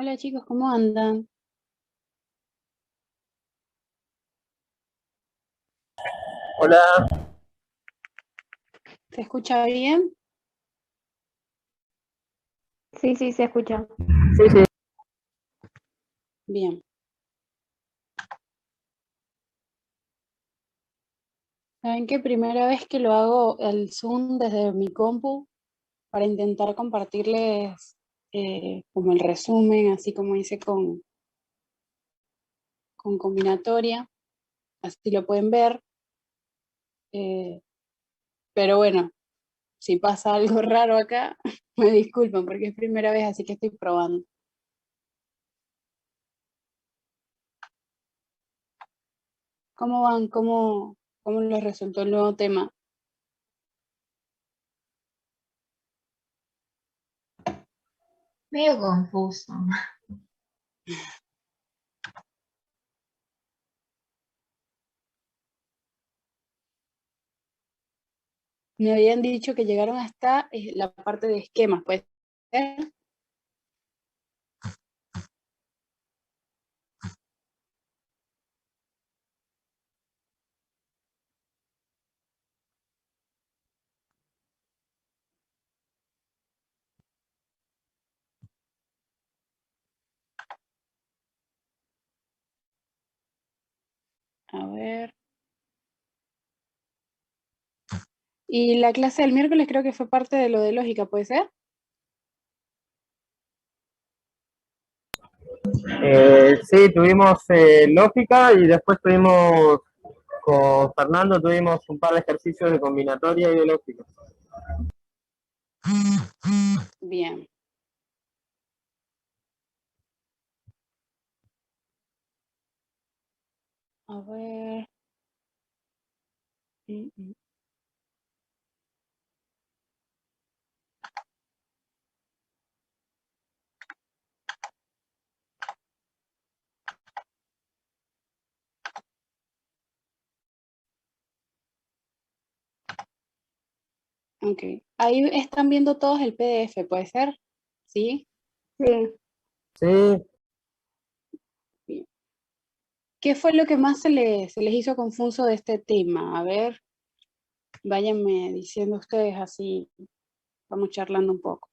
Hola chicos, ¿cómo andan? Hola, ¿Se escucha bien? Sí, sí, se escucha. sí, sí. Bien. ¿Saben qué? Primera vez que lo hago el Zoom desde mi compu para intentar compartirles como el resumen, así como hice con combinatoria, así lo pueden ver. eh, pero bueno, si pasa algo raro acá, me disculpan porque es primera vez, así que estoy probando. ¿Cómo van? ¿Cómo les resultó el nuevo tema? Medio confuso. Me habían dicho que llegaron hasta la parte de esquemas, ¿puede ser? A ver. Y la clase del miércoles creo que fue parte de lo de lógica, ¿puede ser? Sí, tuvimos lógica y después tuvimos con Fernando tuvimos un par de ejercicios de combinatoria y de lógica. Bien. A ver. Mm, mm. Ok. Ahí están viendo todos el PDF, ¿puede ser? ¿Sí? Sí, Sí, Bien. ¿Qué fue lo que más se les hizo confuso de este tema? A ver, váyanme diciendo ustedes así, vamos charlando un poco.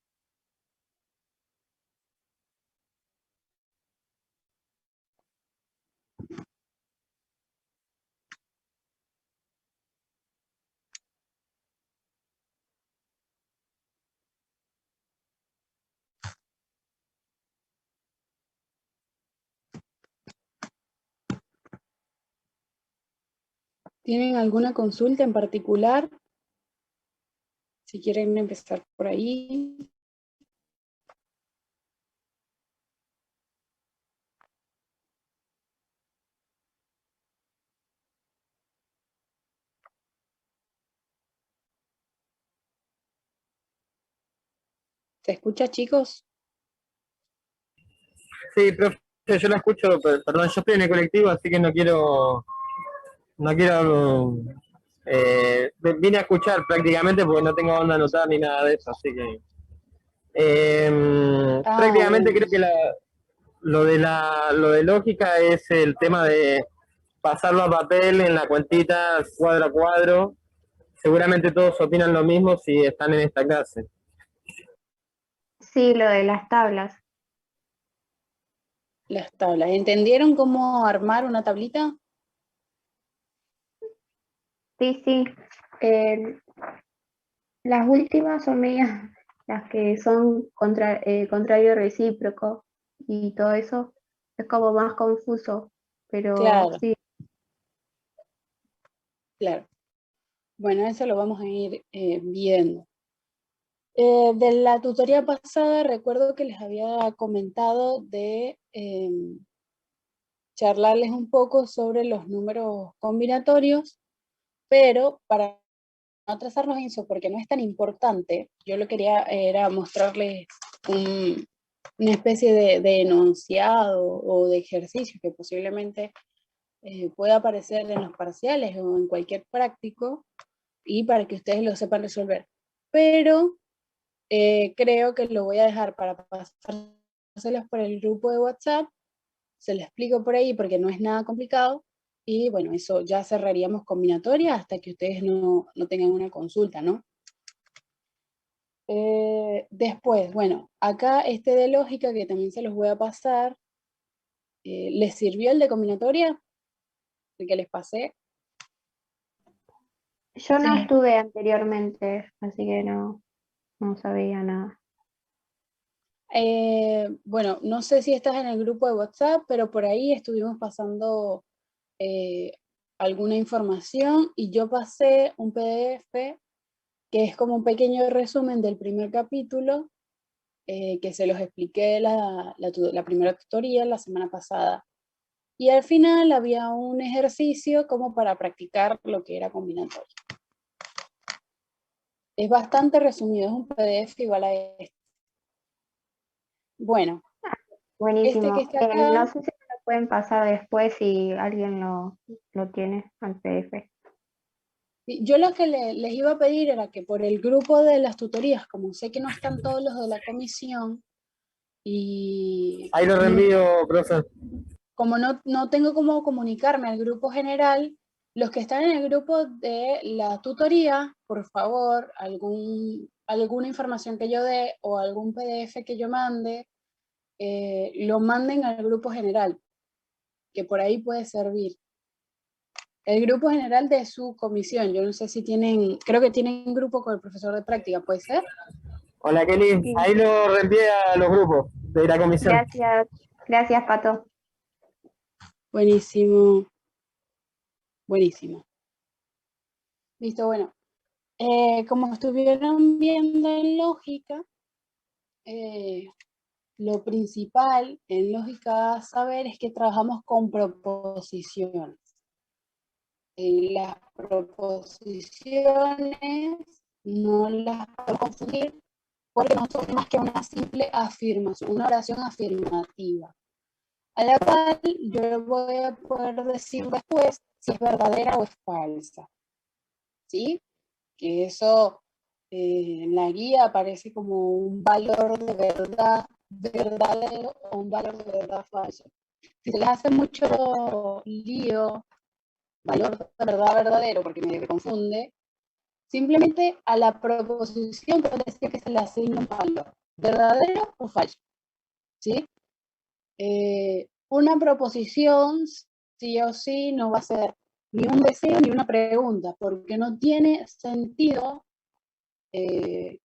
¿Tienen alguna consulta en particular? Si quieren empezar por ahí. ¿Se escucha, chicos? sí, profe, yo la escucho, perdón, yo estoy en el colectivo, así que no quiero, vine a escuchar prácticamente porque no tengo onda anotada ni nada de eso, así que Ah, prácticamente bueno. creo que lo de lógica es el tema de pasarlo a papel en la cuentita cuadro a cuadro. Seguramente todos opinan lo mismo si están en esta clase. sí, lo de las tablas. Las tablas. ¿Entendieron cómo armar una tablita? Sí, sí. Eh, las últimas son medias, las que son contrario recíproco y todo eso. Es como más confuso, pero Claro, sí, claro. Bueno, eso lo vamos a ir viendo. De la tutoría pasada recuerdo que les había comentado de charlarles un poco sobre los números combinatorios, pero para no atrasarnos en eso, porque no es tan importante, yo lo quería era mostrarles una especie de enunciado o de ejercicio que posiblemente pueda aparecer en los parciales o en cualquier práctico y para que ustedes lo sepan resolver. Pero creo que lo voy a dejar para pasar pasárselos por el grupo de WhatsApp, se lo explico por ahí porque no es nada complicado, y bueno, eso ya cerraríamos combinatoria hasta que ustedes no tengan una consulta, ¿no? Después, bueno, acá este de lógica que también se los voy a pasar, ¿les sirvió el de combinatoria? El que les pasé. Yo no Sí. estuve anteriormente, así que no sabía nada. Bueno, no sé si estás en el grupo de WhatsApp, pero por ahí estuvimos pasando alguna información y yo pasé un PDF que es como un pequeño resumen del primer capítulo, que se los expliqué la primera tutoría la semana pasada. Y al final había un ejercicio como para practicar lo que era combinatoria. Es bastante resumido, es un PDF igual a este. Bueno, Buenísimo. este que está acá, No sé si me lo pueden pasar después si alguien lo tiene al PDF. yo lo que les iba a pedir era que por el grupo de las tutorías, como sé que no están todos los de la comisión, y Ahí lo reenvío, profe. como no tengo cómo comunicarme al grupo general, los que están en el grupo de la tutoría, por favor, alguna información que yo dé o algún PDF que yo mande, lo manden al grupo general, que por ahí puede servir. El grupo general de su comisión, yo no sé si tienen, creo que tienen grupo con el profesor de práctica, ¿puede ser? Hola, Kelly. Sí. Ahí lo reenvié a los grupos de la comisión. Gracias, Pato. Buenísimo. Buenísimo. Listo, bueno. Como estuvieron viendo en lógica, lo principal en lógica a saber es que trabajamos con proposiciones. Las proposiciones no las podemos confundir porque no son más que una simple afirmación, una oración afirmativa, a la cual yo voy a poder decir después si es verdadera o es falsa. ¿Sí? Que eso en la guía aparece como un valor de verdad verdadero o un valor de verdad falso. Si se les hace mucho lío, valor de verdad verdadero, porque me confunde, simplemente a la proposición puede decir que se le asigna un valor, verdadero o falso. ¿Sí? Una proposición, sí o sí, no va a ser ni un deseo ni una pregunta, porque no tiene sentido que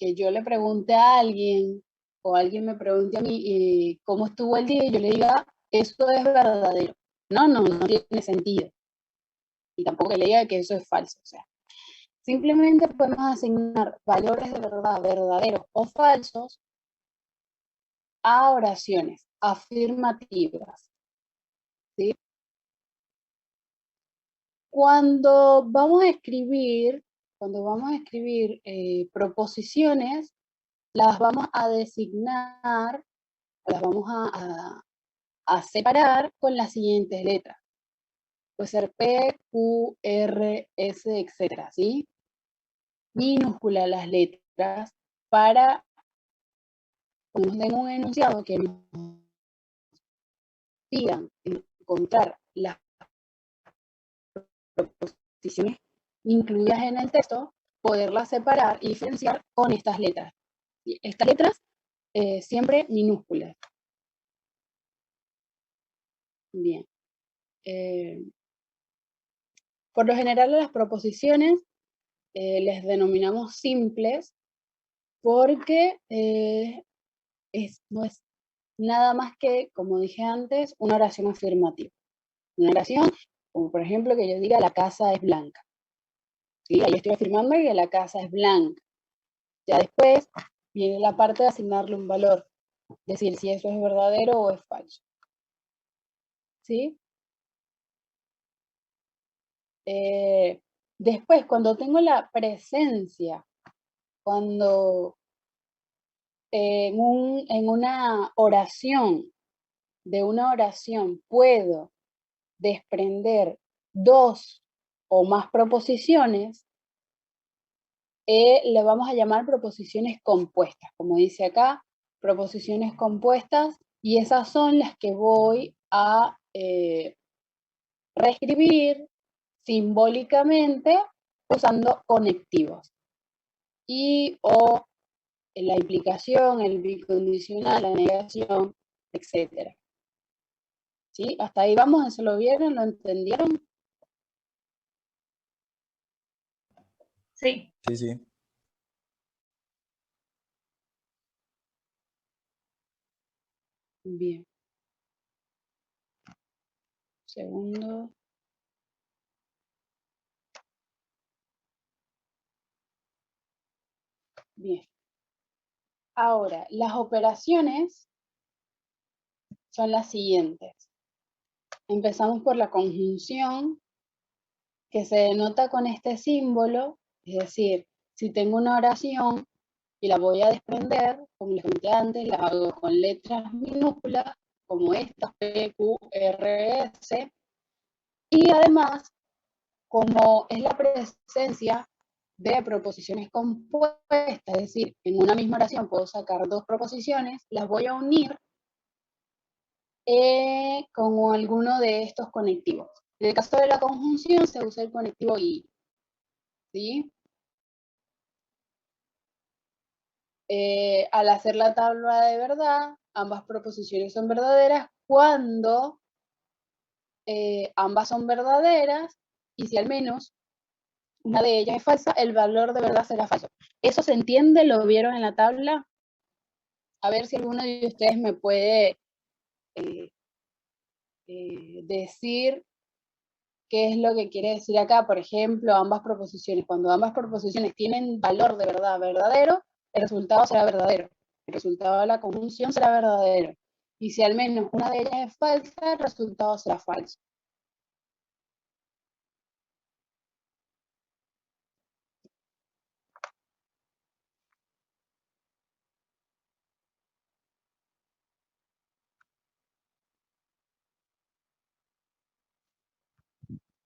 yo le pregunte a alguien o alguien me pregunte a mí cómo estuvo el día y yo le diga, esto es verdadero. No tiene sentido. Y tampoco que le diga que eso es falso. O sea, simplemente podemos asignar valores de verdad, verdaderos o falsos, a oraciones afirmativas. ¿Sí? Cuando vamos a escribir proposiciones, las vamos a designar, las vamos a separar con las siguientes letras. Puede ser P, Q, R, S, etcétera, ¿sí? Minúsculas las letras para cuando nos den un enunciado que nos pidan encontrar las proposiciones incluidas en el texto, poderlas separar y diferenciar con estas letras. Estas letras siempre minúsculas. Bien. Por lo general las proposiciones les denominamos simples porque no es nada más que, como dije antes, una oración afirmativa. Una oración, como por ejemplo que yo diga la casa es blanca. ¿Sí? Ahí estoy afirmando que la casa es blanca. Ya después viene la parte de asignarle un valor, decir si eso es verdadero o es falso. ¿Sí? Después, cuando tengo la presencia, cuando en una oración, de una oración puedo desprender dos o más proposiciones, le vamos a llamar proposiciones compuestas. Como dice acá, proposiciones compuestas, y esas son las que voy a reescribir simbólicamente usando conectivos. Y o la implicación, el bicondicional, la negación, etc. ¿Sí? ¿Hasta ahí vamos? ¿Se lo vieron? ¿Lo entendieron? Sí. Sí, sí. Bien. Segundo. Bien. Ahora, las operaciones son las siguientes. Empezamos por la conjunción, que se denota con este símbolo, es decir, si tengo una oración y la voy a desprender, como les comenté antes, la hago con letras minúsculas, como estas, P, Q, R, S, y además, como es la presencia de proposiciones compuestas, es decir, en una misma oración puedo sacar dos proposiciones, las voy a unir con alguno de estos conectivos. En el caso de la conjunción se usa el conectivo y, ¿sí? Al hacer la tabla de verdad, ambas proposiciones son verdaderas cuando ambas son verdaderas, y si al menos una de ellas es falsa, el valor de verdad será falso. ¿Eso se entiende? ¿Lo vieron en la tabla? A ver si alguno de ustedes me puede decir qué es lo que quiere decir acá. Por ejemplo, ambas proposiciones. Cuando ambas proposiciones tienen valor de verdad verdadero, el resultado será verdadero. El resultado de la conjunción será verdadero. Y si al menos una de ellas es falsa, el resultado será falso.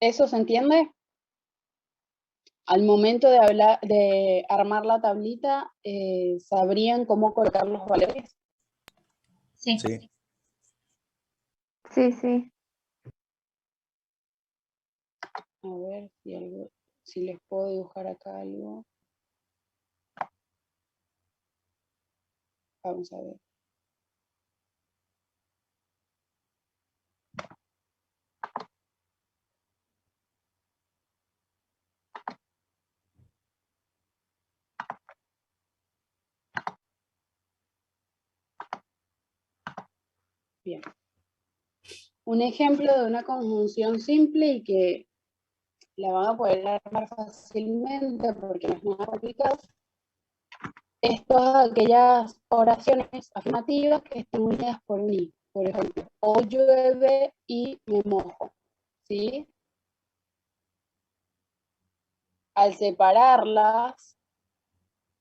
¿Eso se entiende? Al momento de, de armar la tablita, ¿sabrían cómo colocar los valores? Sí. Sí. Sí, sí. A ver si les puedo dibujar acá algo. Vamos a ver. Bien. Un ejemplo de una conjunción simple y que la van a poder armar fácilmente porque no es nada complicado. Es todas aquellas oraciones afirmativas que estén unidas por un i. Por ejemplo, hoy llueve y me mojo. ¿Sí? Al separarlas,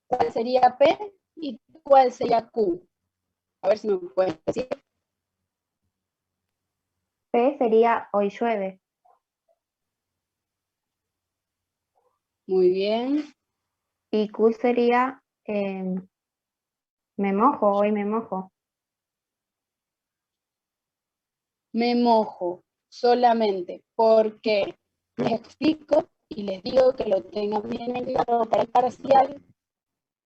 ¿cuál sería P y cuál sería Q? A ver si me pueden decir. P sería hoy llueve. Muy bien. Y Q sería me mojo, hoy me mojo. Me mojo solamente porque les explico y les digo que lo tengan bien en claro para el parcial.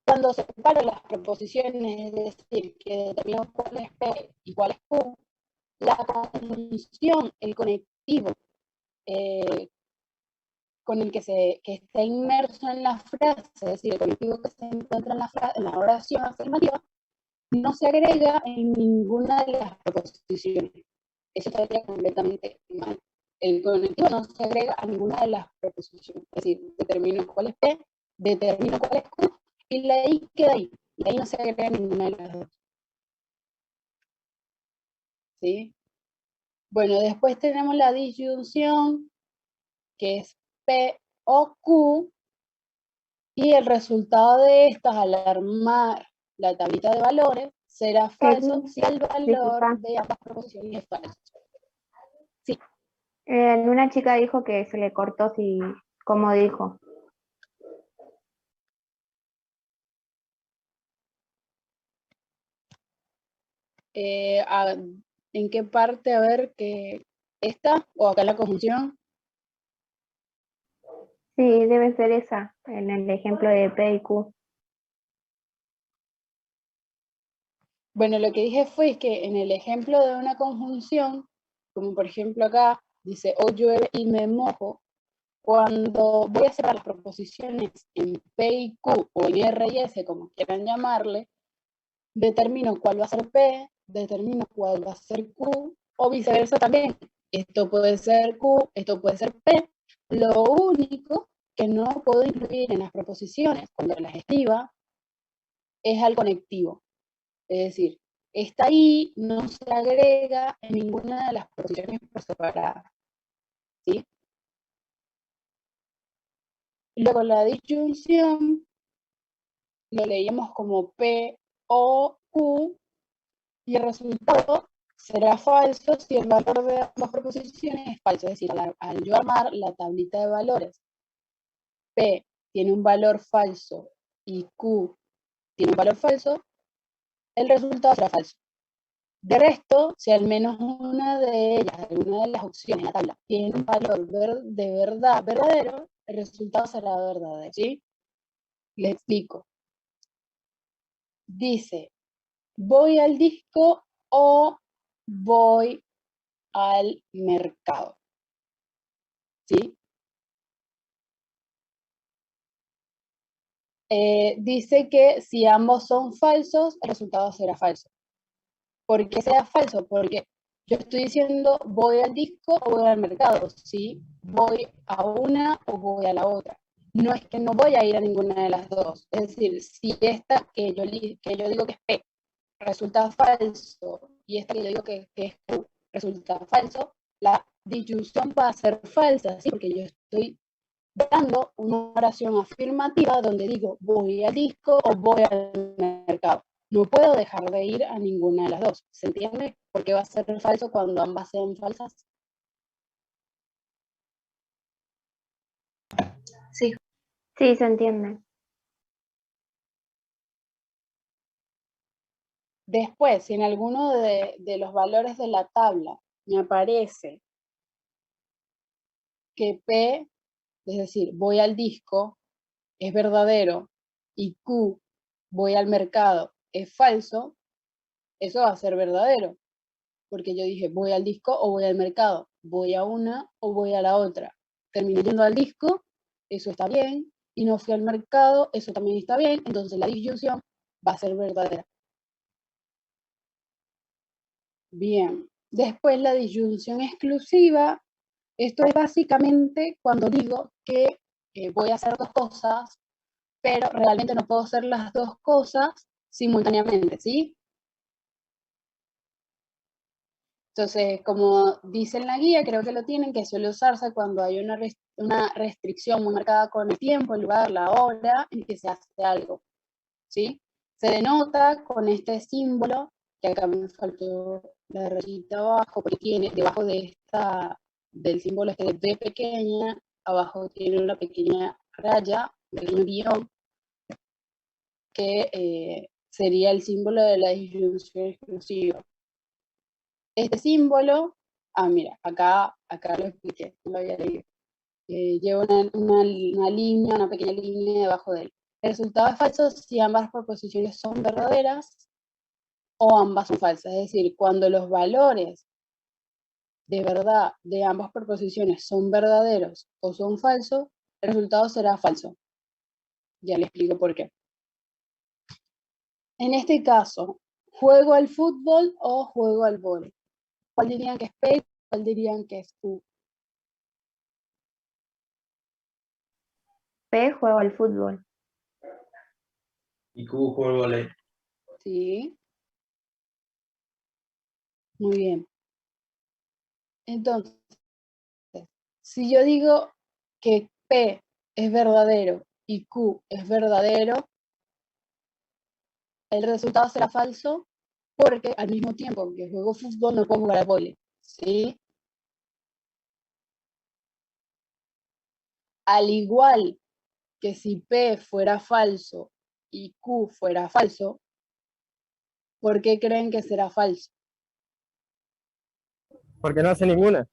Cuando se separan las proposiciones, es decir, que determinamos cuál es P y cuál es Q, la conjunción, el conectivo con el que está inmerso en la frase, es decir, el conectivo que se encuentra en la oración afirmativa, no se agrega en ninguna de las proposiciones. Eso estaría completamente mal. El conectivo no se agrega a ninguna de las proposiciones. Es decir, determino cuál es P, determino cuál es Q, y la I queda ahí. Y ahí no se agrega ninguna de las dos. ¿Sí? Bueno, después tenemos la disyunción, que es P o Q, y el resultado de estas al armar la tablita de valores será falso si el valor Disculpa. de ambas proposiciones es falso. Sí. Una chica dijo que se le cortó si, como dijo. ¿En qué parte? A ver, que esta o acá la conjunción. Sí, debe ser esa, en el ejemplo de P y Q. Bueno, lo que dije fue que en el ejemplo de una conjunción, como por ejemplo acá, dice, hoy llueve y me mojo, cuando voy a separar las proposiciones en P y Q, o en R y S, como quieran llamarle, determino cuál va a ser P, determino cuál va a ser Q, o viceversa también. Esto puede ser Q, esto puede ser P. Lo único que no puedo incluir en las proposiciones cuando las escriba es al conectivo. Es decir, esta I no se agrega en ninguna de las proposiciones por separado. ¿Sí? Luego la disyunción lo leíamos como P o Q y el resultado será falso si el valor de ambas proposiciones es falso. Es decir, al yo armar la tablita de valores, P tiene un valor falso y Q tiene un valor falso, el resultado será falso. De resto, si al menos una de ellas, alguna de las opciones en la tabla, tiene un valor de verdad verdadero, el resultado será verdadero. ¿Sí? Les explico. Dice, ¿voy al disco o voy al mercado? ¿Sí? Dice que si ambos son falsos, el resultado será falso. ¿Por qué será falso? Porque yo estoy diciendo voy al disco o voy al mercado, ¿sí? Voy a una o voy a la otra. No es que no voy a ir a ninguna de las dos. Es decir, si esta que yo digo que es P resulta falso y esta que yo digo que es Q resulta falso, la disyunción va a ser falsa, ¿sí? Porque yo estoy dando una oración afirmativa donde digo voy al disco o voy al mercado. No puedo dejar de ir a ninguna de las dos. ¿Se entiende? Porque va a ser falso cuando ambas sean falsas. Sí. Sí, se entiende. Después, si en alguno de los valores de la tabla me aparece que P, es decir, voy al disco, es verdadero, y Q, voy al mercado, es falso, eso va a ser verdadero. Porque yo dije, voy al disco o voy al mercado, voy a una o voy a la otra. Terminé yendo al disco, eso está bien, y no fui al mercado, eso también está bien, entonces la disyunción va a ser verdadera. Bien, después la disyunción exclusiva, esto es básicamente cuando digo que voy a hacer dos cosas, pero realmente no puedo hacer las dos cosas simultáneamente, ¿sí? Entonces, como dice en la guía, creo que lo tienen, que suele usarse cuando hay una restricción muy marcada con el tiempo, el lugar, la hora en que se hace algo, ¿sí? Se denota con este símbolo, que acá me faltó la rayita abajo, porque tiene debajo del símbolo este de B pequeña, abajo tiene una pequeña raya, un pequeño guión, que sería el símbolo de la disyunción exclusiva. Este símbolo, mira, acá lo expliqué, lo había leído. Lleva una línea, una pequeña línea debajo de él. El resultado es falso si ambas proposiciones son verdaderas o ambas son falsas. Es decir, cuando los valores de verdad de ambas proposiciones son verdaderos o son falsos, el resultado será falso. Ya le explico por qué. En este caso, ¿juego al fútbol o juego al vóley? ¿Cuál dirían que es P? ¿Cuál dirían que es Q? P, juego al fútbol. Y Q juego al volei. Sí, muy bien. Entonces, si yo digo que P es verdadero y Q es verdadero, el resultado será falso porque al mismo tiempo que juego fútbol no puedo jugar al vóley, ¿sí? Al igual que si P fuera falso y Q fuera falso, ¿Por qué creen que será falso? Porque no hace ninguna.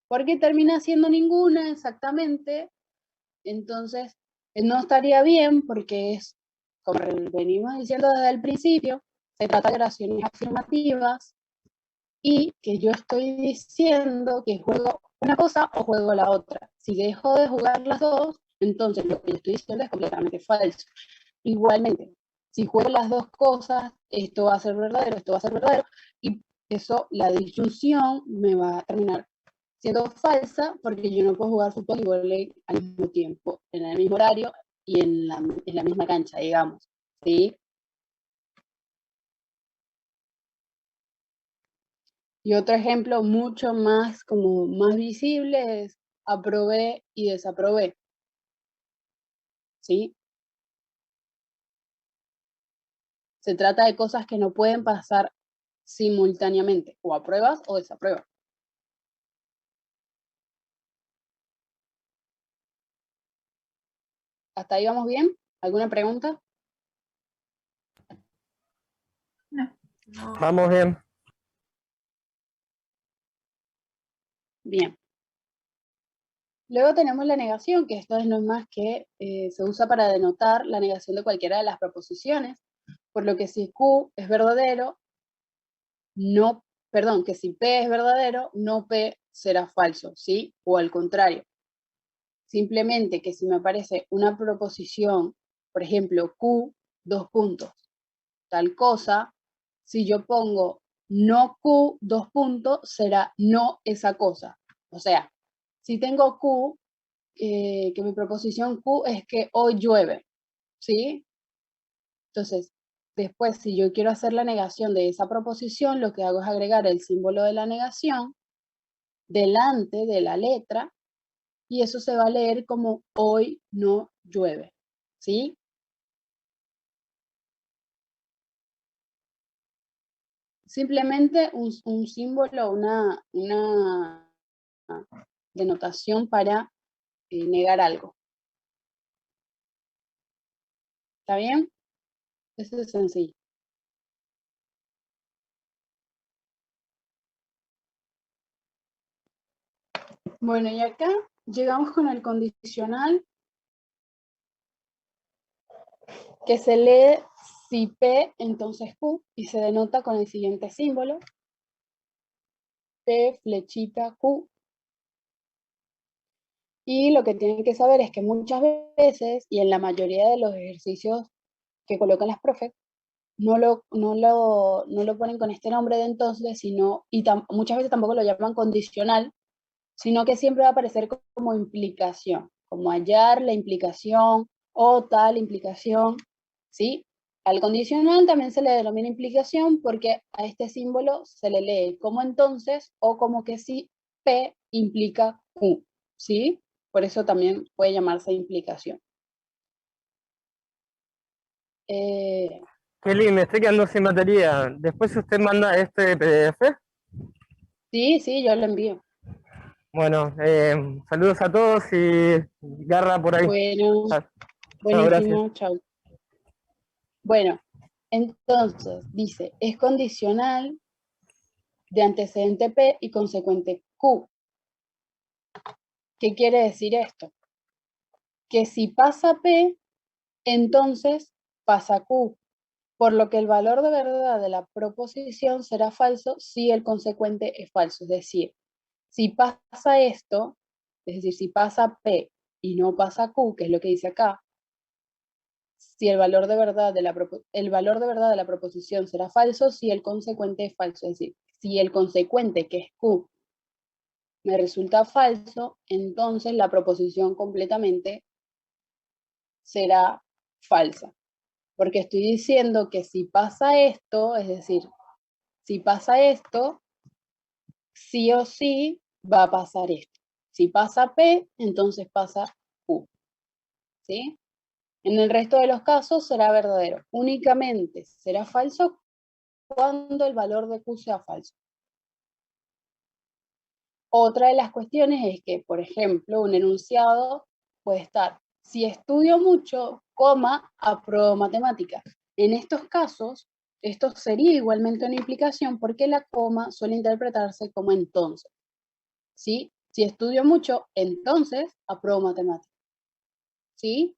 Porque termina siendo ninguna exactamente, entonces no estaría bien porque es, como venimos diciendo desde el principio, se trata de oraciones afirmativas y que yo estoy diciendo que juego una cosa o juego la otra. Si dejo de jugar las dos, entonces lo que yo estoy diciendo es completamente falso. Igualmente, si juego las dos cosas, esto va a ser verdadero, esto va a ser verdadero, y eso, la disyunción me va a terminar siendo falsa porque yo no puedo jugar fútbol y volei al mismo tiempo, en el mismo horario y en la misma cancha, digamos, ¿sí? Y otro ejemplo mucho más, como más visible es aprobé y desaprobé, ¿sí? Se trata de cosas que no pueden pasar simultáneamente, o apruebas o desapruebas. ¿Hasta ahí vamos bien? ¿Alguna pregunta? No. Vamos bien. Bien. Luego tenemos la negación, que esto no es más que se usa para denotar la negación de cualquiera de las proposiciones, por lo que si Q es verdadero, no, perdón, que si P es verdadero, no P será falso, ¿sí? O al contrario. Simplemente que si me aparece una proposición, por ejemplo, Q, dos puntos, tal cosa, si yo pongo no Q, dos puntos, será no esa cosa. O sea, si tengo Q, que mi proposición Q es que hoy llueve, ¿sí? Entonces, después, si yo quiero hacer la negación de esa proposición, lo que hago es agregar el símbolo de la negación delante de la letra y eso se va a leer como hoy no llueve, ¿sí? Simplemente un símbolo, una denotación para negar algo. ¿Está bien? Eso es sencillo. Bueno, y acá llegamos con el condicional que se lee si P, entonces Q, y se denota con el siguiente símbolo, P, flechita, Q. Y lo que tienen que saber es que muchas veces, y en la mayoría de los ejercicios que colocan las profes, no lo ponen con este nombre de entonces, sino, y muchas veces tampoco lo llaman condicional, sino que siempre va a aparecer como implicación, como hallar la implicación o tal implicación, ¿sí? Al condicional también se le denomina implicación porque a este símbolo se le lee como entonces o como que si P implica Q, ¿sí? Por eso también puede llamarse implicación. Eh, Kelly, me estoy quedando sin batería. Después usted manda este PDF. sí, yo lo envío. Bueno, saludos a todos y garra por ahí. Bueno, Chao, gracias. buenísimo, chao. Bueno, entonces dice, es condicional de antecedente P y consecuente Q. ¿Qué quiere decir esto? Que si pasa P, entonces pasa Q, por lo que el valor de verdad de la proposición será falso si el consecuente es falso. Es decir, si pasa esto, es decir, si pasa P y no pasa Q, que es lo que dice acá, si el valor de verdad de la proposición será falso si el consecuente es falso. Es decir, si el consecuente, que es Q, me resulta falso, entonces la proposición completamente será falsa. Porque estoy diciendo que si pasa esto, es decir, si pasa esto, sí o sí va a pasar esto. Si pasa P, entonces pasa Q. ¿Sí? En el resto de los casos será verdadero. Únicamente será falso cuando el valor de Q sea falso. Otra de las cuestiones es que, por ejemplo, un enunciado puede estar Si estudio mucho, coma, apruebo matemática. En estos casos, esto sería igualmente una implicación porque la coma suele interpretarse como entonces. ¿Sí? Si estudio mucho, entonces apruebo matemática. ¿Sí?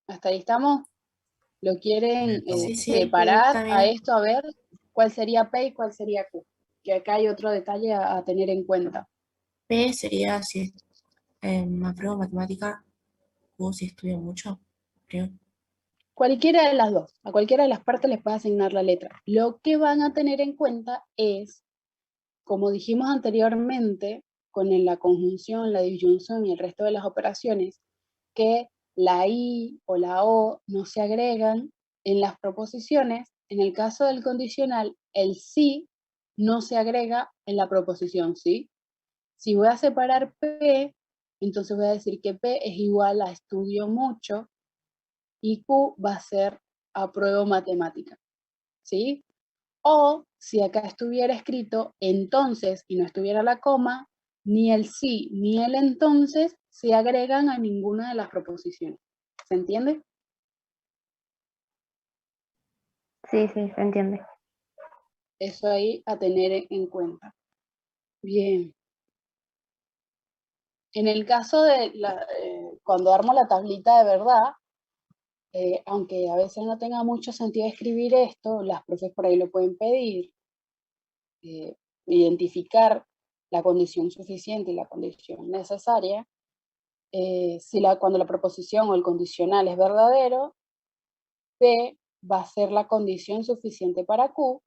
¿Hasta ahí estamos? ¿Lo quieren Sí, separar está a bien. esto? A ver cuál sería P y cuál sería Q. Que acá hay otro detalle a tener en cuenta. P sería si apruebo matemática o si estudio mucho, creo. Cualquiera de las dos, a cualquiera de las partes les puede asignar la letra. Lo que van a tener en cuenta es, como dijimos anteriormente, con la conjunción, la disyunción y el resto de las operaciones, que la I o la O no se agregan en las proposiciones. En el caso del condicional, el sí no se agrega en la proposición, ¿sí? Si voy a separar P, entonces voy a decir que P es igual a estudio mucho y Q va a ser apruebo matemática, ¿sí? O si acá estuviera escrito entonces y no estuviera la coma, ni el sí ni el entonces se agregan a ninguna de las proposiciones. ¿Se entiende? Sí, sí, se entiende. Eso ahí a tener en cuenta. Bien. En el caso de cuando armo la tablita de verdad, aunque a veces no tenga mucho sentido escribir esto, las profes por ahí lo pueden pedir, identificar la condición suficiente y la condición necesaria. Cuando la proposición o el condicional es verdadero, P va a ser la condición suficiente para Q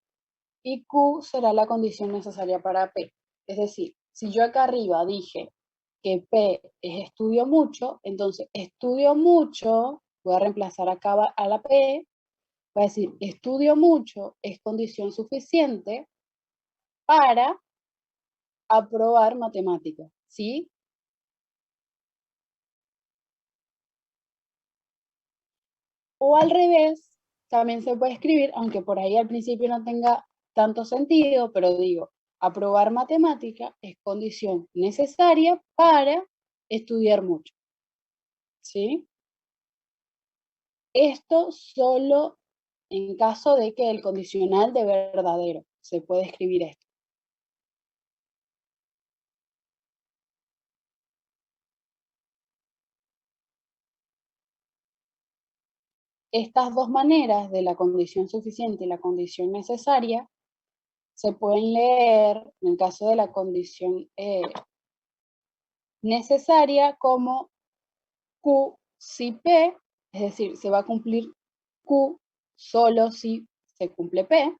y Q será la condición necesaria para P. Es decir, si yo acá arriba dije que P es estudio mucho, entonces estudio mucho, voy a reemplazar acá a la P, voy a decir estudio mucho es condición suficiente para aprobar matemáticas, ¿sí? O al revés, también se puede escribir, aunque por ahí al principio no tenga tanto sentido, pero digo, aprobar matemática es condición necesaria para estudiar mucho, ¿sí? Esto solo en caso de que el condicional de verdadero, se puede escribir esto. Estas dos maneras de la condición suficiente y la condición necesaria se pueden leer en el caso de la condición necesaria como Q si P, es decir, se va a cumplir Q solo si se cumple P,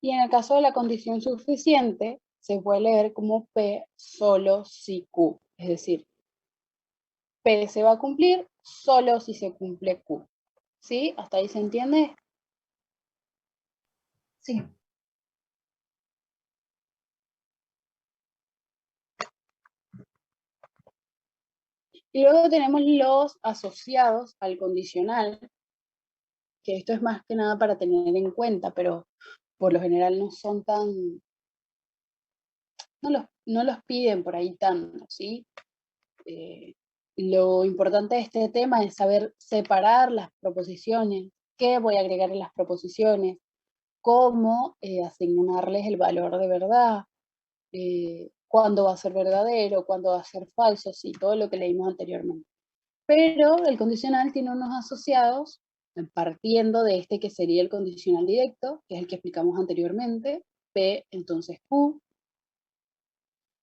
y en el caso de la condición suficiente se puede leer como P solo si Q, es decir, P se va a cumplir solo si se cumple Q. ¿Sí? ¿Hasta ahí se entiende? Sí. Y luego tenemos los asociados al condicional, que esto es más que nada para tener en cuenta, pero por lo general no son tan, no los piden por ahí tanto, ¿sí? Lo importante de este tema es saber separar las proposiciones, qué voy a agregar en las proposiciones, cómo asignarles el valor de verdad, cuándo va a ser verdadero, cuándo va a ser falso, sí, todo lo que leímos anteriormente. Pero el condicional tiene unos asociados, partiendo de este que sería el condicional directo, que es el que explicamos anteriormente, P entonces Q.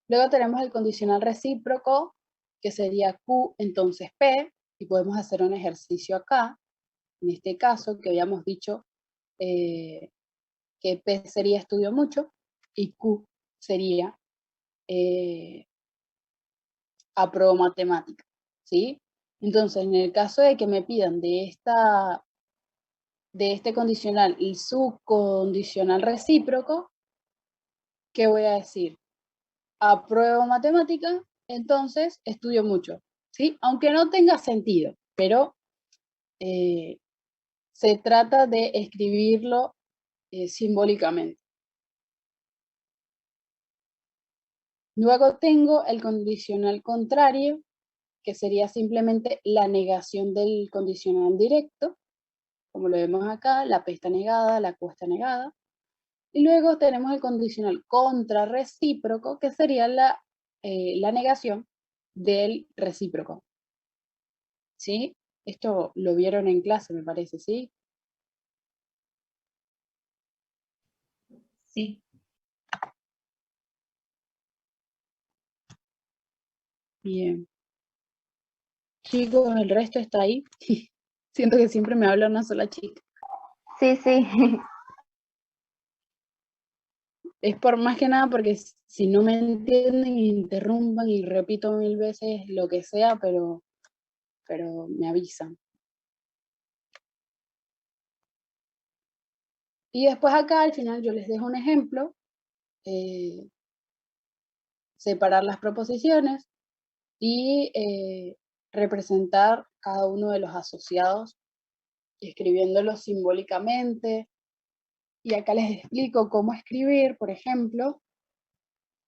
Luego tenemos el condicional recíproco, que sería Q entonces P, y podemos hacer un ejercicio acá, en este caso que habíamos dicho que P sería estudio mucho, y Q sería apruebo matemática, ¿sí? Entonces, en el caso de que me pidan de este condicional y su condicional recíproco, ¿qué voy a decir? Apruebo matemática, entonces estudio mucho, ¿sí? Aunque no tenga sentido, pero se trata de escribirlo simbólicamente. Luego tengo el condicional contrario, que sería simplemente la negación del condicional directo, como lo vemos acá, la P está negada, la Q está negada. Y luego tenemos el condicional contrarrecíproco, que sería la negación del recíproco. ¿Sí? Esto lo vieron en clase, me parece, ¿sí? Sí. Bien. Chicos, el resto está ahí. Siento que siempre me habla una sola chica. Sí, sí. Es por más que nada porque si no me entienden, interrumpan y repito 1000 veces lo que sea, pero me avisan. Y después acá al final yo les dejo un ejemplo, separar las proposiciones y representar cada uno de los asociados, escribiéndolos simbólicamente. Y acá les explico cómo escribir, por ejemplo,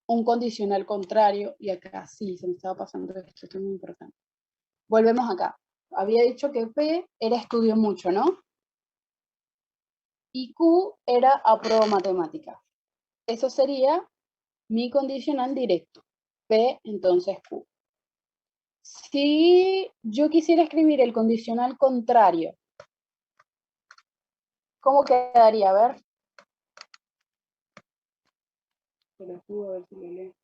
un condicional contrario, y acá sí, se me estaba pasando esto es muy importante. Volvemos acá. Había dicho que P era estudio mucho, ¿no? Y Q era apruebo matemática. Eso sería mi condicional directo. P, entonces Q. Si yo quisiera escribir el condicional contrario, ¿cómo quedaría? A ver. Se lo escribo a ver si lo leo.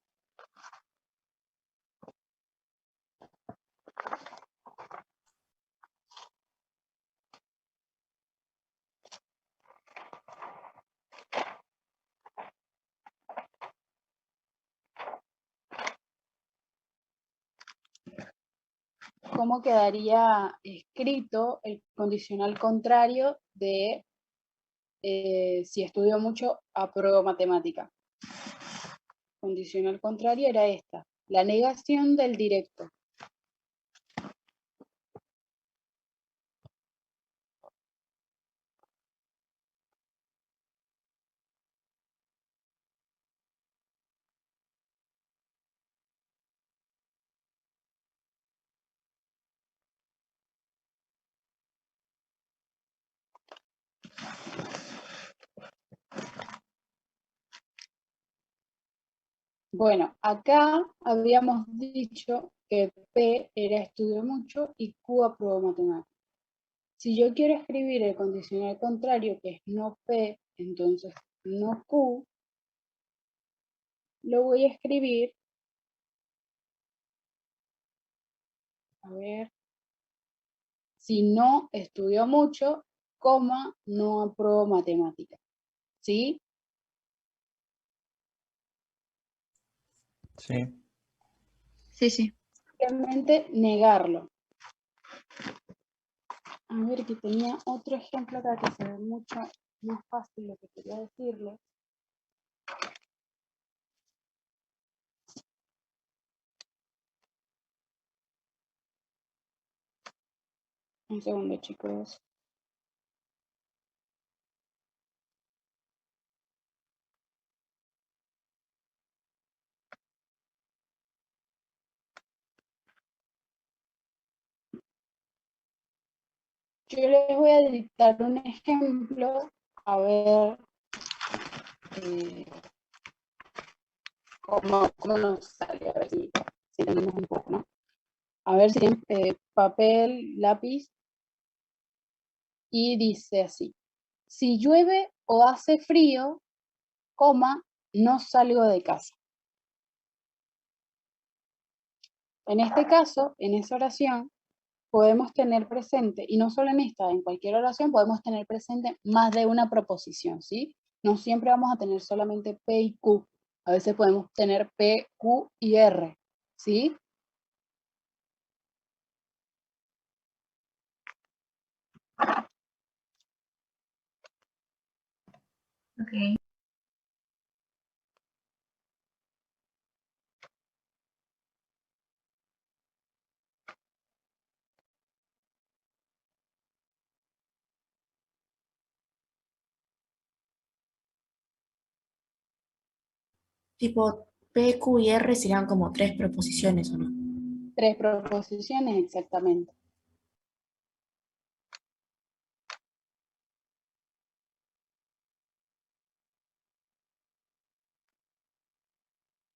¿Cómo quedaría escrito el condicional contrario de si estudio mucho, apruebo matemática? Condicional contrario era esta, la negación del directo. Bueno, acá habíamos dicho que P era estudio mucho y Q apruebo matemática. Si yo quiero escribir el condicional contrario, que es no P, entonces no Q, lo voy a escribir, a ver, si no estudio mucho, coma, no apruebo matemática. ¿Sí? Sí. Sí, sí. Simplemente negarlo. A ver, que tenía otro ejemplo acá que se ve mucho más fácil lo que quería decirle. Un segundo, chicos. Yo les voy a dictar un ejemplo, a ver eh, cómo nos sale, a ver si tenemos un poco, ¿no? A ver si tienen papel, lápiz, y dice así. Si llueve o hace frío, coma, no salgo de casa. En este caso, en esa oración, podemos tener presente, y no solo en esta, en cualquier oración podemos tener presente más de una proposición, ¿sí? No siempre vamos a tener solamente P y Q. A veces podemos tener P, Q y R, ¿sí? Ok. Tipo, P, Q y R serían como 3 proposiciones, ¿o no? 3 proposiciones, exactamente.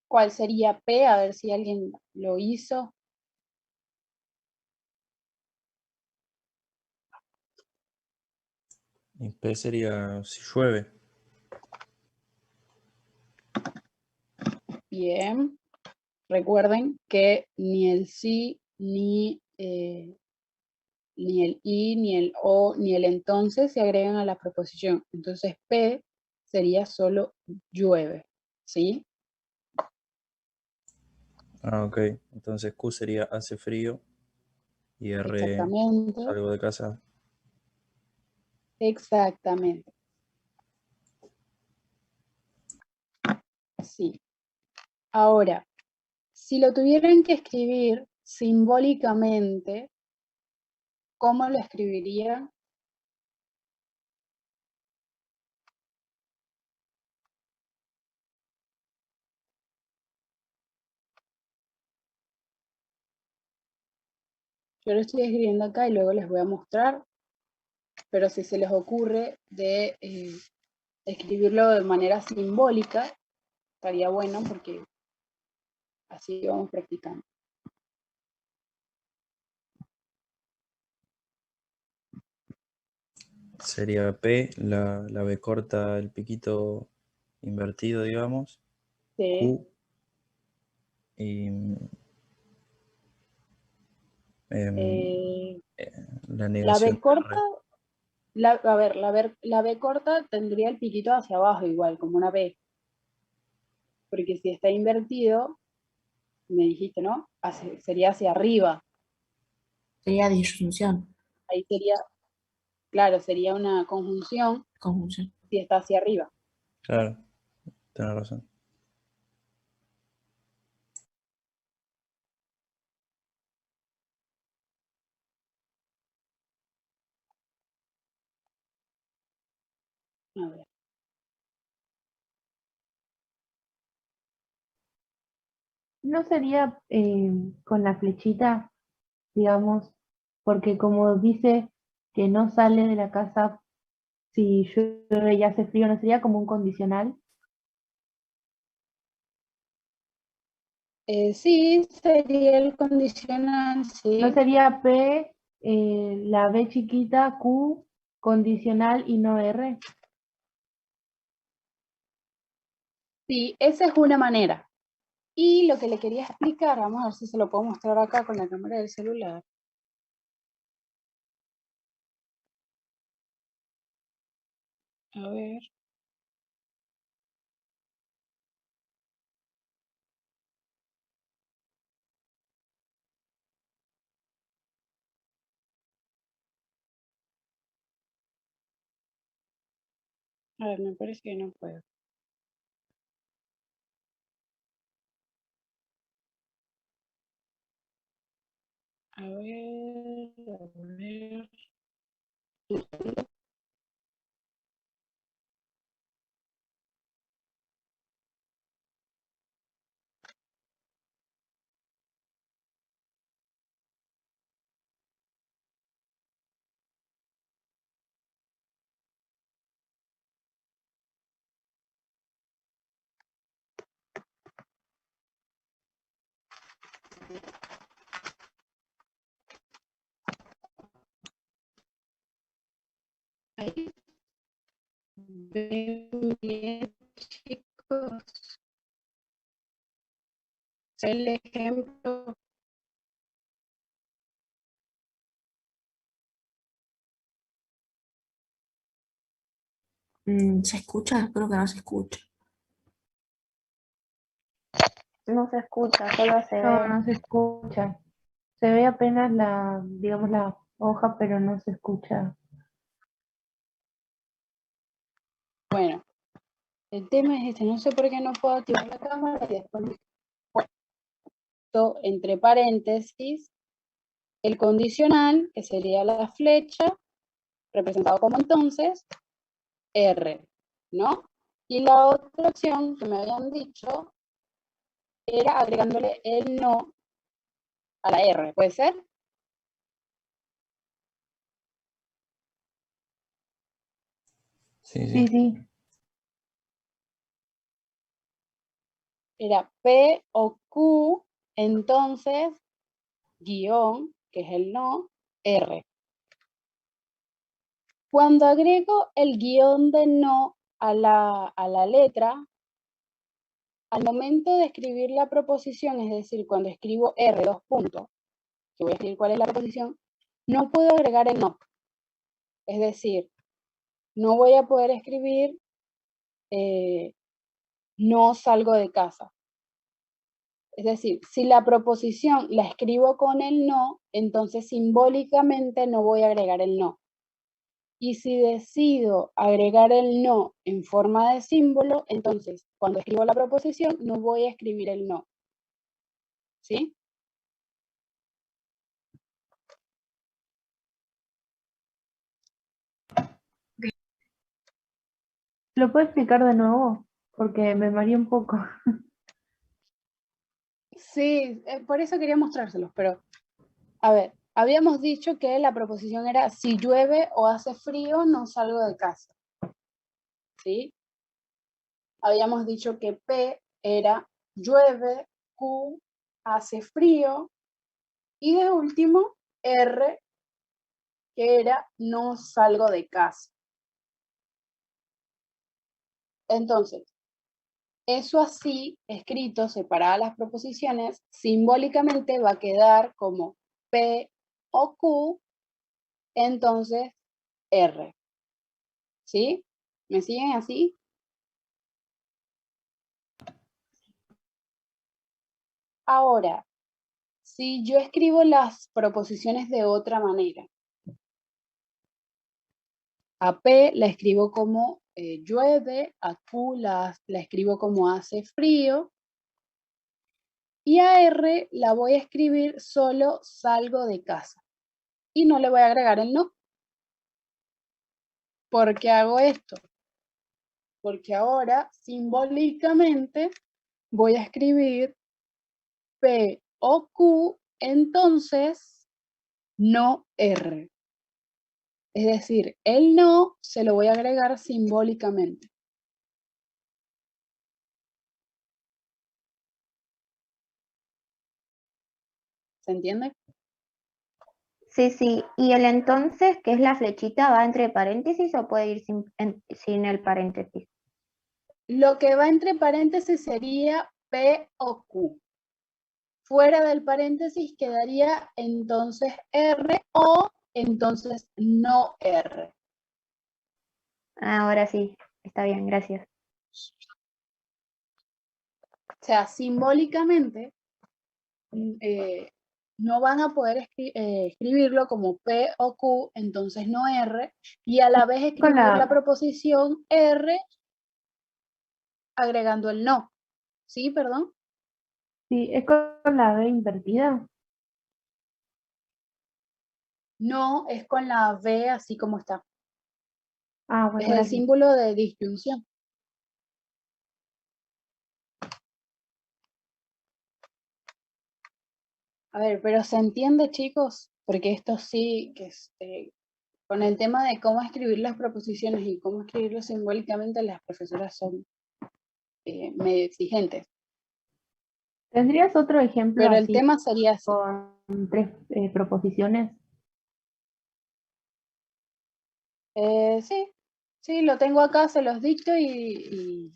¿Cuál sería P? A ver si alguien lo hizo. Y P sería si llueve. Bien. Recuerden que ni el sí, ni el y, ni el o, ni el entonces se agregan a la proposición. Entonces P sería solo llueve, ¿sí? Ah, ok. Entonces Q sería hace frío. Y R Exactamente, salgo de casa. exactamente. Sí. Ahora, si lo tuvieran que escribir simbólicamente, ¿cómo lo escribirían? Yo lo estoy escribiendo acá y luego les voy a mostrar, pero si se les ocurre de escribirlo de manera simbólica, estaría bueno porque así vamos practicando. Sería P, la B corta, el piquito invertido, digamos. Sí. Q y Eh, la la negación B de corta, R. a ver, la B corta tendría el piquito hacia abajo igual, como una B. Porque si está invertido, me dijiste, ¿no? Sería hacia arriba. Sería disyunción, Ahí sería, claro, sería una conjunción conjunción. si está hacia arriba. Claro, tenés razón. A ver. No sería con la flechita, digamos, porque como dice que no sale de la casa si llueve y hace frío, ¿no sería como un condicional? Sí, sería el condicional, ¿No sí. sería P, la B chiquita, Q, condicional y no R? Sí, esa es una manera. Y lo que le quería explicar, vamos a ver si se lo puedo mostrar acá con la cámara del celular. A ver. A ver, me parece que no puedo. A ver, a ver. Ahí. Ven bien, chicos. El ejemplo. ¿Se escucha? Espero que no se escuche. No se escucha, solo se No, ve. no se escucha. Se ve apenas la, digamos, la hoja, pero no se escucha. Bueno, el tema es este. No sé por qué no puedo activar la cámara y después puesto entre paréntesis el condicional, que sería la flecha, representado como entonces, R, ¿no? Y la otra opción que me habían dicho era agregándole el no a la R, ¿puede ser? Sí, Sí, sí. sí. Era P o Q, entonces guión, que es el no, R. Cuando agrego el guión de no a la letra, al momento de escribir la proposición, es decir, cuando escribo R, dos puntos, que voy a escribir cuál es la proposición, no puedo agregar el no. Es decir, no voy a poder escribir no salgo de casa. Es decir, si la proposición la escribo con el no, entonces simbólicamente no voy a agregar el no. Y si decido agregar el no en forma de símbolo, entonces cuando escribo la proposición no voy a escribir el no. ¿Sí? ¿Lo puedo explicar de nuevo? Porque me mareé un poco. Sí, por eso quería mostrárselos, pero a ver, habíamos dicho que la proposición era si llueve o hace frío, no salgo de casa. ¿Sí? Habíamos dicho que P era llueve, Q hace frío y de último R que era no salgo de casa. Entonces, eso así, escrito, separadas las proposiciones, simbólicamente va a quedar como P o Q, entonces R. ¿Sí? ¿Me siguen así? Ahora, si yo escribo las proposiciones de otra manera, a P la escribo como llueve, a Q la escribo como hace frío, y a R la voy a escribir solo salgo de casa. Y no le voy a agregar el no. ¿Por qué hago esto? Porque ahora simbólicamente voy a escribir P o Q, entonces no R. Es decir, el no se lo voy a agregar simbólicamente. ¿Se entiende? Sí, sí. ¿Y el entonces, que es la flechita, va entre paréntesis o puede ir sin el paréntesis? Lo que va entre paréntesis sería P o Q. Fuera del paréntesis quedaría entonces R o entonces no R. Ahora sí, está bien, gracias. O sea, simbólicamente no van a poder escribirlo como P o Q, entonces no R, y a la vez Con escribir la la, proposición R agregando el no. ¿Sí, perdón? sí, es con la B invertida. No es con la V así como está. Ah, Es bueno, el gracias. símbolo de disyunción. A ver, pero ¿se entiende, chicos? Porque esto sí, que con el tema de cómo escribir las proposiciones y cómo escribirlo simbólicamente, las profesoras son medio exigentes. ¿Tendrías otro ejemplo Pero el así tema sería así. con tres proposiciones? Sí, sí, lo tengo acá, se los dicto y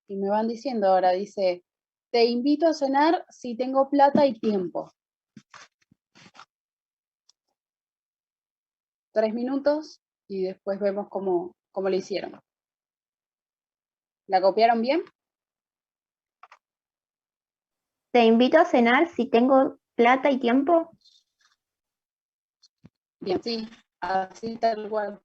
me van diciendo ahora. Dice, te invito a cenar si tengo plata y tiempo. 3 minutos y después vemos cómo lo hicieron. ¿La copiaron bien? Te invito a cenar si tengo plata y tiempo. Bien, sí, así tal cual.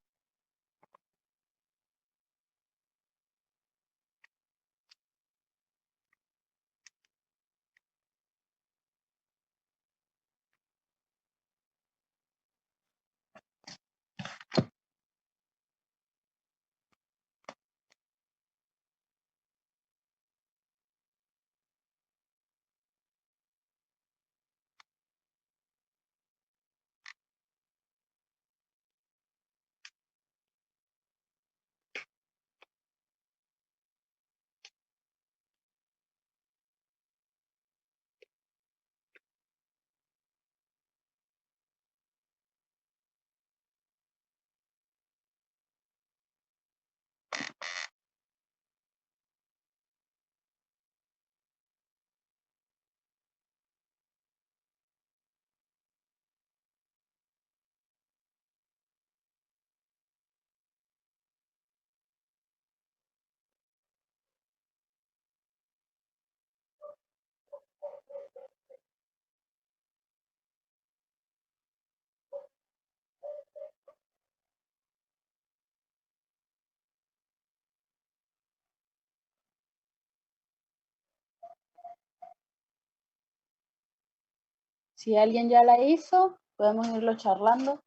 Si alguien ya la hizo, podemos irlo charlando.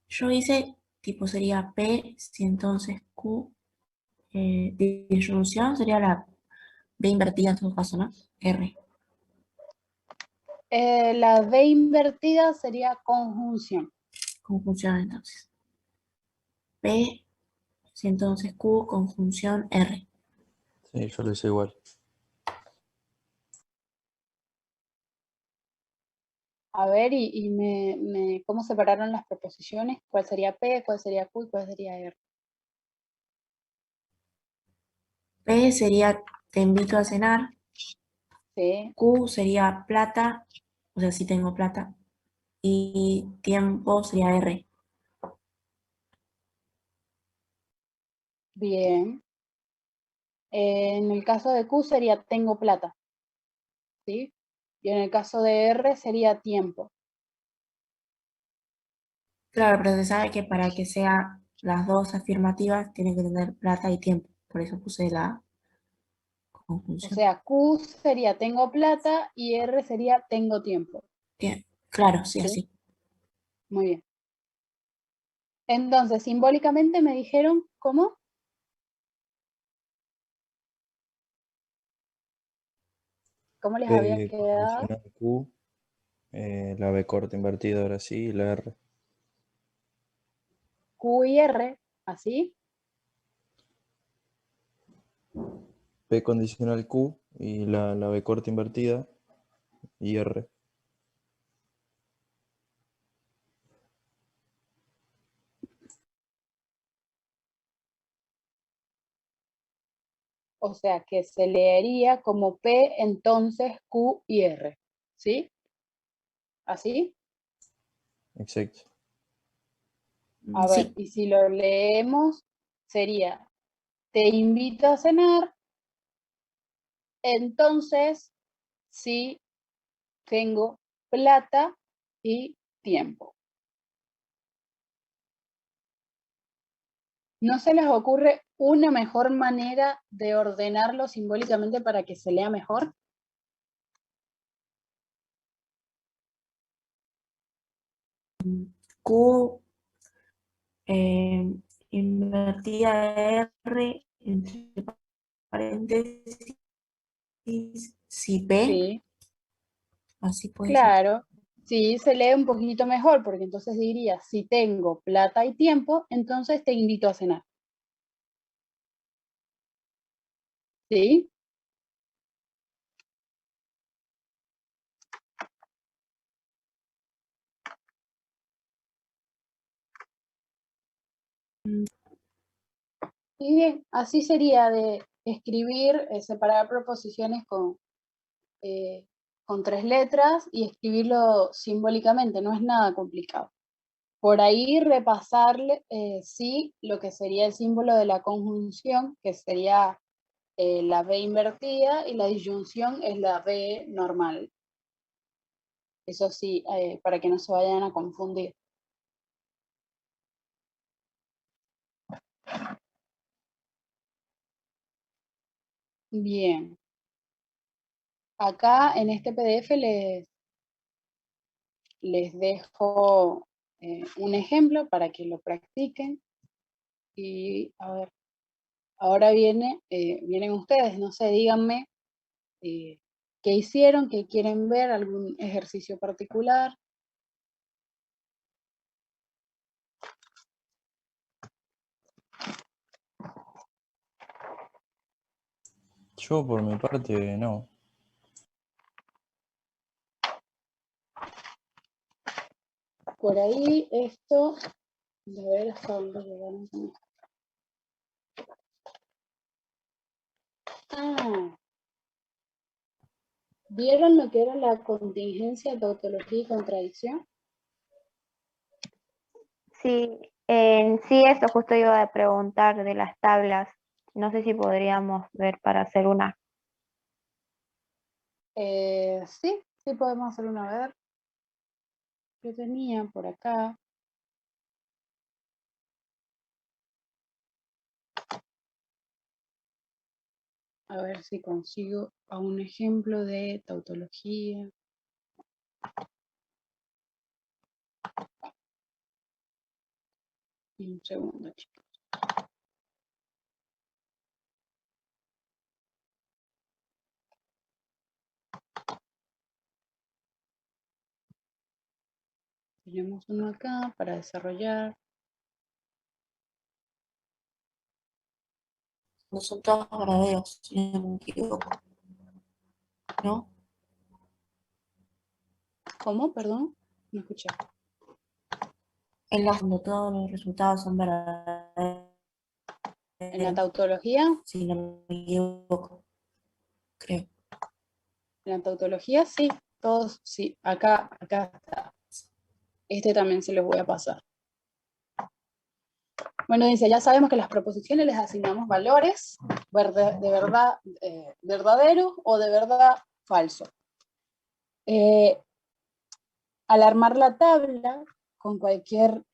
Yo hice, tipo sería P, si entonces Q, disyunción sería la B invertida en todo caso, ¿no? R. La B invertida sería conjunción. ¿Cómo funciona entonces? P, si entonces Q, conjunción R. Sí, yo lo hice igual. A ver, ¿cómo separaron las preposiciones? ¿Cuál sería P, cuál sería Q y cuál sería R? P sería te invito a cenar. Sí, Q sería plata, o sea, si tengo plata. Y tiempo sería R. bien. En el caso de Q sería tengo plata, ¿sí? Y en el caso de R sería tiempo. Claro, pero se sabe que para que sea las dos afirmativas tiene que tener plata y tiempo. Por eso puse la O conjunción. sea, Q sería tengo plata y R sería tengo tiempo, Bien, claro, sí, ¿sí? así. Muy bien. Entonces, simbólicamente me dijeron, ¿cómo? ¿Cómo les había P quedado? condicional Q, la B corta invertida ahora sí, y la R. Q y R, así. P condicional Q y la B corta invertida y R. O sea, que se leería como P, entonces Q y R, ¿sí? ¿Así? Exacto. A ver, Sí, y si lo leemos, sería, te invito a cenar, entonces sí tengo plata y tiempo. ¿No se les ocurre una mejor manera de ordenarlo simbólicamente para que se lea mejor? Q eh, invertida R entre paréntesis, si P, Sí, así puede ser. claro. Sí, se lee un poquito mejor, porque entonces diría, si tengo plata y tiempo, entonces te invito a cenar. ¿Sí? Y bien, así sería de escribir, separar proposiciones eh, con 3 letras y escribirlo simbólicamente, no es nada complicado. Por ahí repasarle, sí, lo que sería el símbolo de la conjunción, que sería la B invertida, y la disyunción es la B normal. Eso sí, para que no se vayan a confundir. Bien. Acá en este PDF les dejo un ejemplo para que lo practiquen. Y a ver, ahora vienen ustedes, no sé, díganme qué hicieron, qué quieren ver, algún ejercicio particular. Yo por mi parte no. Por ahí esto, a ver hasta dónde llegaron. Ah, ¿vieron lo que era la contingencia, tautología y contradicción? Sí, sí, eso justo iba a preguntar de las tablas. No sé si podríamos ver para hacer una. Sí, sí podemos hacer una. A ver, yo tenía por acá. A ver si consigo a un ejemplo de tautología. Un segundo, chicos. Tenemos uno acá para desarrollar. No son todos verdaderos, si no me equivoco. ¿No? ¿Cómo? Perdón, no escuché. En las donde todos los resultados son verdaderos, En la tautología, si no me equivoco, creo. en la tautología sí, todos sí. Acá está. Este también se los voy a pasar. Bueno, dice, ya sabemos que las proposiciones les asignamos valores de verdad verdadero o de verdad falso. Al armar la tabla con cualquier,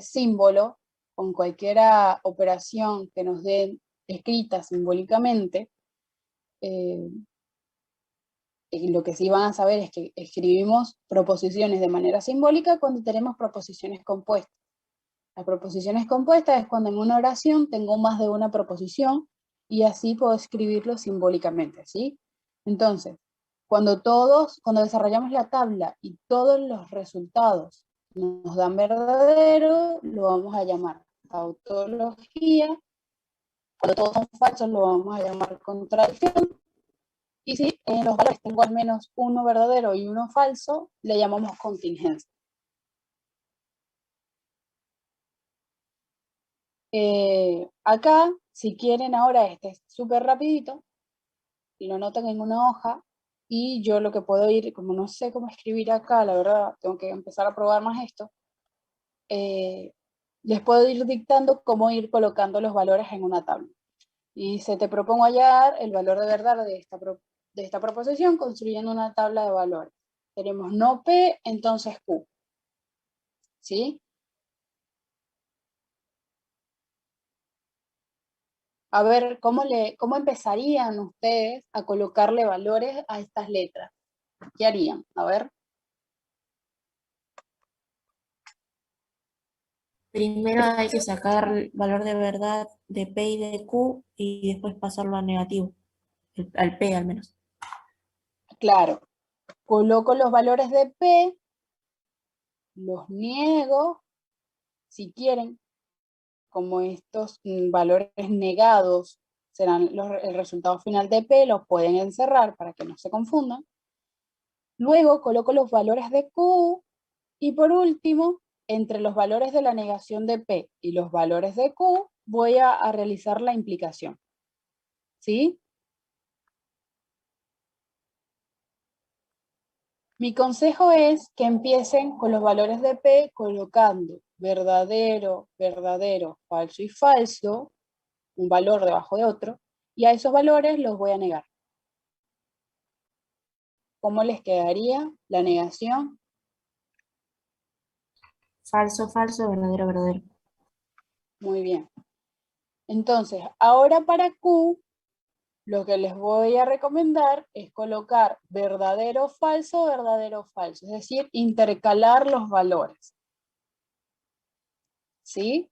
símbolo, con cualquier operación que nos den escrita simbólicamente, y lo que sí van a saber es que escribimos proposiciones de manera simbólica cuando tenemos proposiciones compuestas. Las proposiciones compuestas es cuando en una oración tengo más de una proposición y así puedo escribirlo simbólicamente, ¿sí? Entonces, cuando desarrollamos la tabla y todos los resultados nos dan verdadero, lo vamos a llamar tautología. Cuando todos son falsos, lo vamos a llamar contradicción. Y si en los valores tengo al menos uno verdadero y uno falso, le llamamos contingencia. Acá, si quieren ahora, este es súper rapidito, lo anotan en una hoja, y yo lo que puedo ir, como no sé cómo escribir acá, la verdad, tengo que empezar a probar más esto, les puedo ir dictando cómo ir colocando los valores en una tabla. Y se te propongo hallar el valor de verdad de esta proposición construyendo una tabla de valores. Tenemos no P, entonces Q. ¿Sí? A ver, ¿cómo empezarían ustedes a colocarle valores a estas letras? ¿Qué harían? A ver. Primero hay que sacar el valor de verdad de P y de Q y después pasarlo a negativo, al P al menos. Claro, coloco los valores de P, los niego, si quieren, como estos valores negados serán el resultado final de P, los pueden encerrar para que no se confundan. Luego coloco los valores de Q y por último, entre los valores de la negación de P y los valores de Q, voy a realizar la implicación. ¿Sí? Mi consejo es que empiecen con los valores de P colocando verdadero, verdadero, falso y falso, un valor debajo de otro, y a esos valores los voy a negar. ¿Cómo les quedaría la negación? Falso, falso, verdadero, verdadero. Muy bien. Entonces, ahora para Q, lo que les voy a recomendar es colocar verdadero, falso, es decir, intercalar los valores. ¿Sí?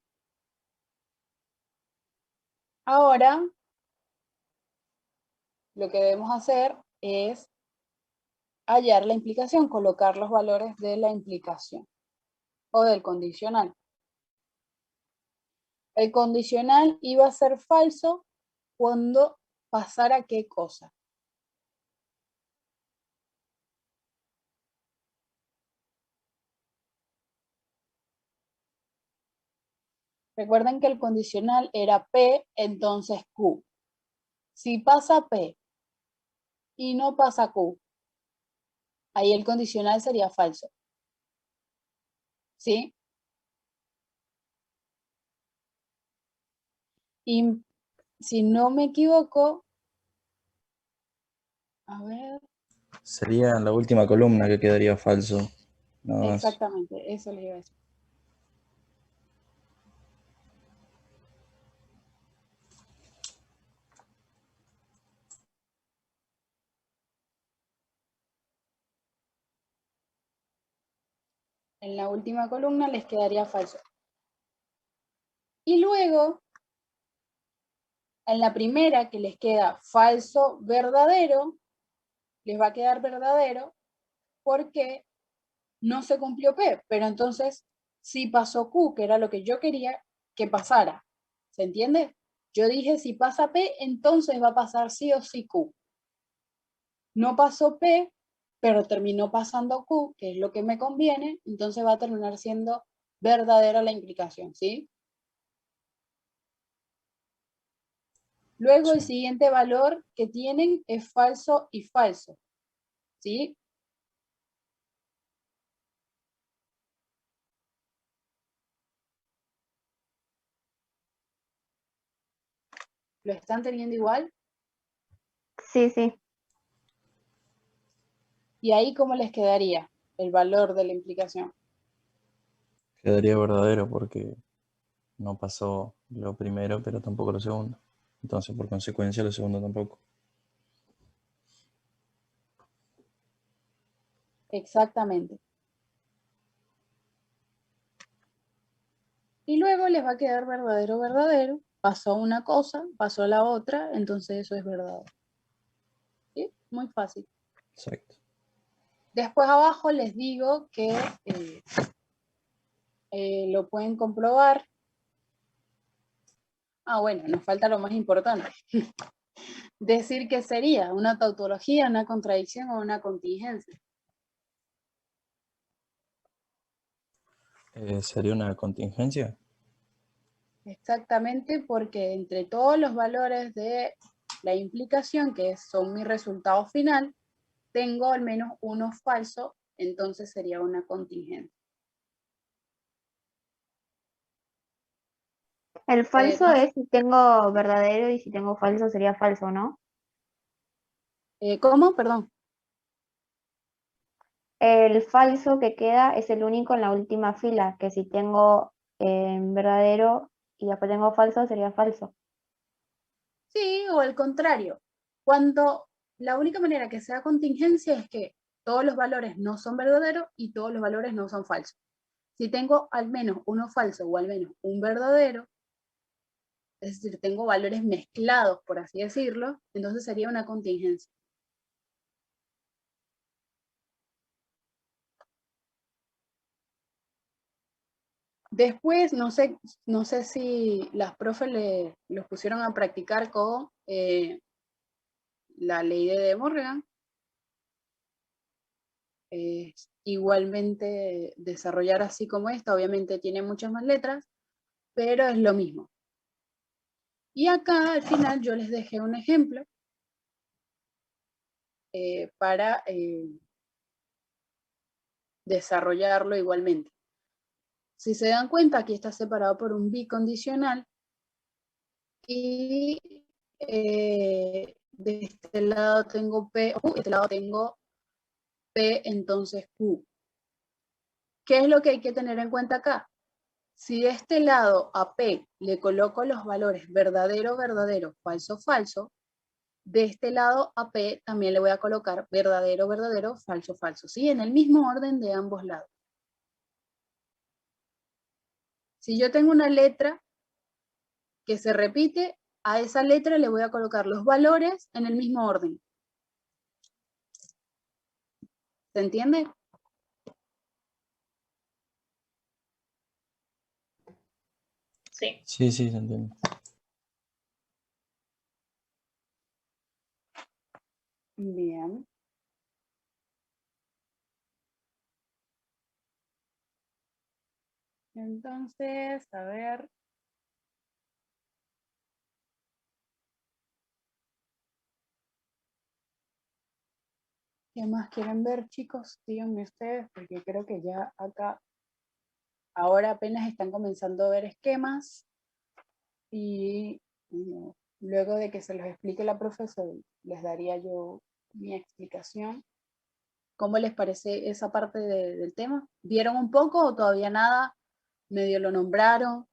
Ahora, lo que debemos hacer es hallar la implicación, colocar los valores de la implicación o del condicional. El condicional iba a ser falso cuando pasara qué cosa. Recuerden que el condicional era P, entonces Q. Si pasa P y no pasa Q, ahí el condicional sería falso. ¿Sí? Y si no me equivoco, a ver. Sería en la última columna que quedaría falso. Nada más. Exactamente, eso le iba a decir. en la última columna les quedaría falso. Y luego, en la primera que les queda falso, verdadero, les va a quedar verdadero porque no se cumplió P, pero entonces sí pasó Q, que era lo que yo quería que pasara. ¿Se entiende? Yo dije, si pasa P, entonces va a pasar sí o sí Q. No pasó P, pero terminó pasando Q, que es lo que me conviene, entonces va a terminar siendo verdadera la implicación, ¿sí? Luego el Sí. siguiente valor que tienen es falso y falso, ¿sí? ¿Lo están teniendo igual? Sí, sí. ¿Y ahí cómo les quedaría el valor de la implicación? Quedaría verdadero porque no pasó lo primero, pero tampoco lo segundo. Entonces, por consecuencia, lo segundo tampoco. Exactamente. Y luego les va a quedar verdadero, verdadero. Pasó una cosa, pasó la otra, entonces eso es verdadero. ¿Sí? Muy fácil. Exacto. Después abajo les digo que lo pueden comprobar. Ah, bueno, nos falta lo más importante. Decir que sería una tautología, una contradicción o una contingencia. ¿Sería una contingencia? Exactamente, porque entre todos los valores de la implicación, que son mi resultado final, tengo al menos uno falso, entonces sería una contingente. El falso No, es si tengo verdadero y si tengo falso sería falso, ¿no? ¿cómo? Perdón. El falso que queda es el único en la última fila, que si tengo verdadero y después tengo falso sería falso. Sí, o al contrario. Cuando la única manera que sea contingencia es que todos los valores no son verdaderos y todos los valores no son falsos. Si tengo al menos uno falso o al menos un verdadero, es decir, tengo valores mezclados, por así decirlo, entonces sería una contingencia. Después, no sé si las profes los pusieron a practicar con la ley de Morgan. Igualmente desarrollar así como esta, obviamente tiene muchas más letras, pero es lo mismo. Y acá al final yo les dejé un ejemplo para desarrollarlo igualmente. Si se dan cuenta, aquí está separado por un bicondicional y de este lado tengo P, de este lado tengo P, entonces Q. ¿Qué es lo que hay que tener en cuenta acá? Si de este lado a P le coloco los valores verdadero, verdadero, falso, falso, de este lado a P también le voy a colocar verdadero, verdadero, falso, falso. ¿Sí? En el mismo orden de ambos lados. Si yo tengo una letra que se repite, a esa letra le voy a colocar los valores en el mismo orden. ¿Se entiende? Sí. Sí, sí, se entiende. Bien. Entonces, a ver. ¿Qué más quieren ver, chicos? Díganme ustedes, porque creo que ya acá, ahora apenas están comenzando a ver esquemas y luego de que se los explique la profesora, les daría yo mi explicación. ¿Cómo les parece esa parte del tema? ¿Vieron un poco o todavía nada? ¿Medio lo nombraron?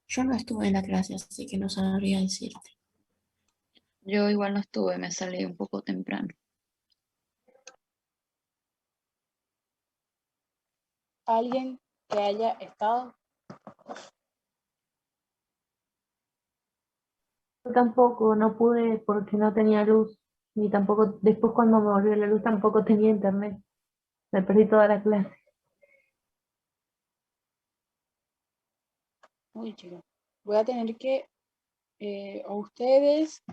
Yo no estuve en la clase, así que no sabría decirte. Yo igual no estuve, me salí un poco temprano. ¿Alguien que haya estado? Yo tampoco, no pude porque no tenía luz. Ni tampoco, después cuando me volvió la luz tampoco tenía internet. Me perdí toda la clase. Uy, chicos. Voy a tener que, a ustedes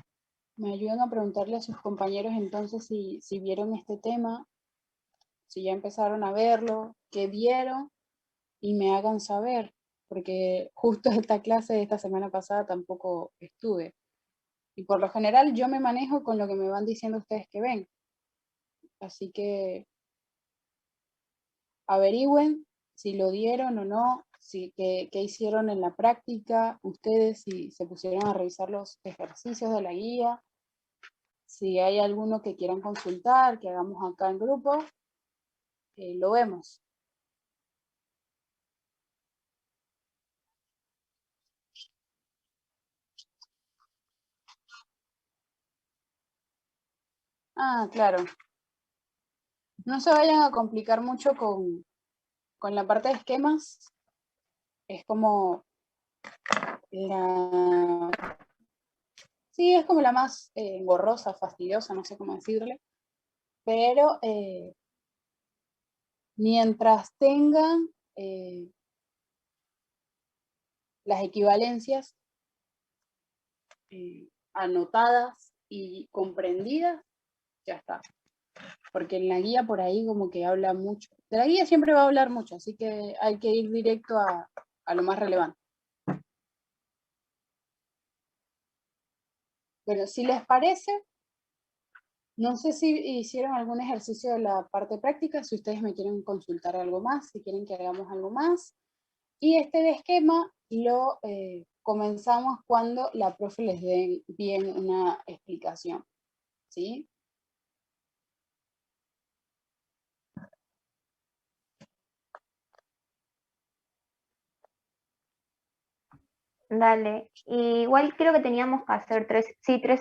me ayudan a preguntarle a sus compañeros entonces si vieron este tema, si ya empezaron a verlo, qué vieron y me hagan saber, porque justo esta clase de esta semana pasada tampoco estuve. Y por lo general yo me manejo con lo que me van diciendo ustedes que ven. Así que averigüen si lo dieron o no, qué hicieron en la práctica, ustedes si se pusieron a revisar los ejercicios de la guía, si hay alguno que quieran consultar, que hagamos acá en grupo, lo vemos. Ah, claro. No se vayan a complicar mucho con la parte de esquemas. Es como la... Sí, es como la más engorrosa, fastidiosa, no sé cómo decirle. Pero mientras tengan las equivalencias anotadas y comprendidas, ya está. Porque en la guía por ahí como que habla mucho. De la guía siempre va a hablar mucho, así que hay que ir directo a lo más relevante. Pero si les parece, no sé si hicieron algún ejercicio de la parte práctica, si ustedes me quieren consultar algo más, si quieren que hagamos algo más. Y este de esquema lo comenzamos cuando la profe les dé bien una explicación, ¿sí? Dale. Igual creo que teníamos que hacer tres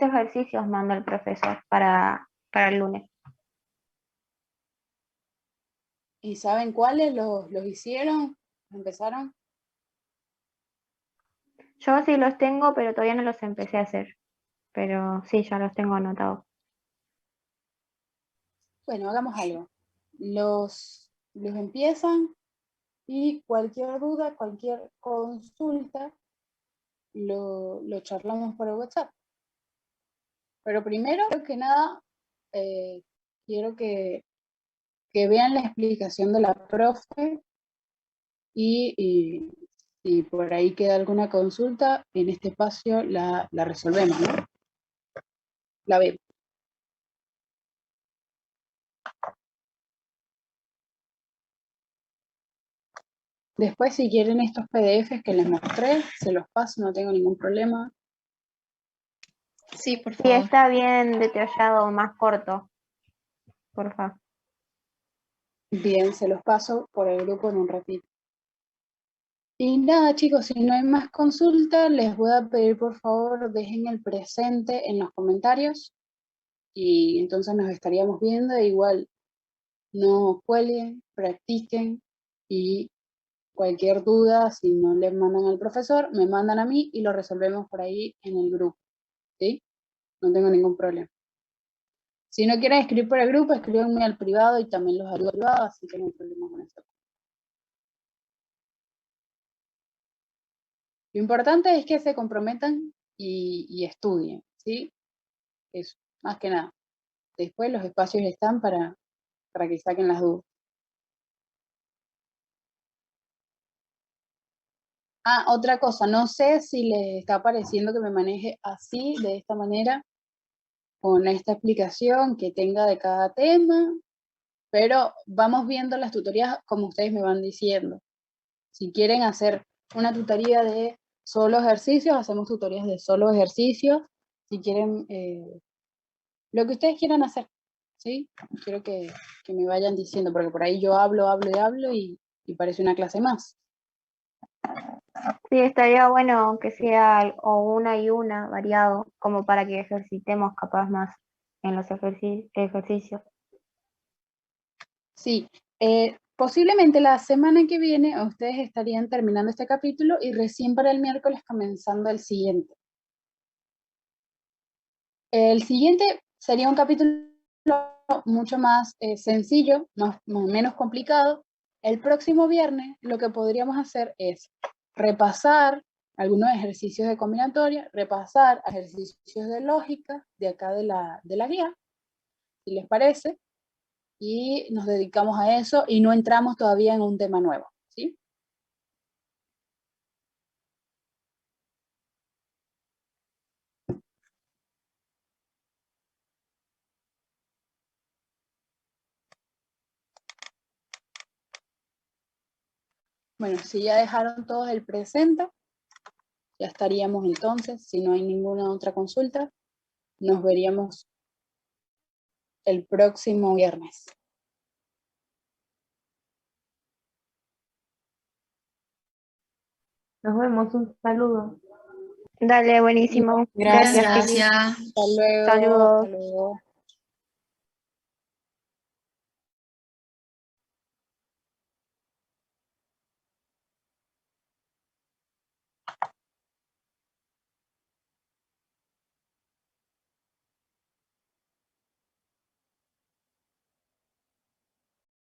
ejercicios, manda el profesor para el lunes. ¿Y saben cuáles los hicieron? ¿Empezaron? Yo sí los tengo, pero todavía no los empecé a hacer. Pero sí, ya los tengo anotados. Bueno, hagamos algo. Los empiezan y cualquier duda, cualquier consulta, lo charlamos por el WhatsApp. Pero primero, creo que nada, quiero que vean la explicación de la profe y si por ahí queda alguna consulta, en este espacio la resolvemos, ¿no? La vemos. Después, si quieren estos PDFs que les mostré, se los paso, no tengo ningún problema. Sí, por Sí, favor. está bien detallado, más corto. Por favor. Bien, se los paso por el grupo en un ratito. Y nada, chicos, si no hay más consulta, les voy a pedir por favor dejen el presente en los comentarios y entonces nos estaríamos viendo. Igual no cuelguen, practiquen y cualquier duda, si no les mandan al profesor, me mandan a mí y lo resolvemos por ahí en el grupo, ¿sí? No tengo ningún problema. Si no quieren escribir por el grupo, escríbanme al privado y también los ayudo al privado, así que no hay problema con eso. Lo importante es que se comprometan y estudien, ¿sí? Eso, más que nada. Después los espacios están para que saquen las dudas. Ah, otra cosa, no sé si les está pareciendo que me maneje así, de esta manera, con esta explicación que tenga de cada tema, pero vamos viendo las tutorías como ustedes me van diciendo. Si quieren hacer una tutoría de solo ejercicios, hacemos tutorías de solo ejercicios. Si quieren, lo que ustedes quieran hacer, ¿sí? Quiero que me vayan diciendo, porque por ahí yo hablo y parece una clase más. Sí, estaría bueno que sea o una y una, variado, como para que ejercitemos capaz más en los ejercicios. Sí, posiblemente la semana que viene ustedes estarían terminando este capítulo y recién para el miércoles comenzando el siguiente. El siguiente sería un capítulo mucho más sencillo, menos complicado. El próximo viernes lo que podríamos hacer es repasar algunos ejercicios de combinatoria, repasar ejercicios de lógica de acá de la guía, si les parece, y nos dedicamos a eso y no entramos todavía en un tema nuevo, ¿sí? Bueno, si ya dejaron todos el presente, ya estaríamos entonces, si no hay ninguna otra consulta, nos veríamos el próximo viernes. Nos vemos, un saludo. Dale, buenísimo. Gracias. Gracias, Fili. Gracias. Hasta luego. Saludos. Hasta luego.